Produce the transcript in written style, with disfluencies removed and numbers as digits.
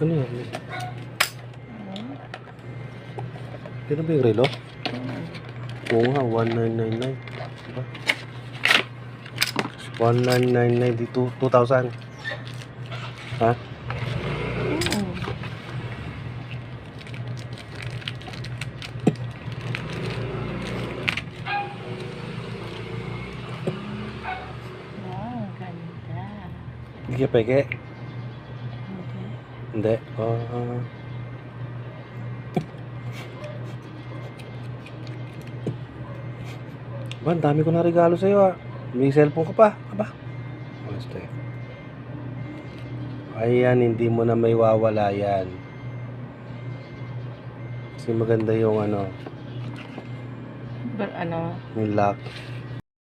Ano yan? Kailan ba yung relo? Oo nga, 1999. Diba? 1999 dito, 2000. Ha? Wow, ganda. Hindi ka peke? Hindi. Hindi. Ba, ang dami ko na regalo sa'yo ah. May cellphone ka pa. Aba. Honestly. Ayan, hindi mo na may wawala yan. Kasi maganda yung ano, Ano? yung lock.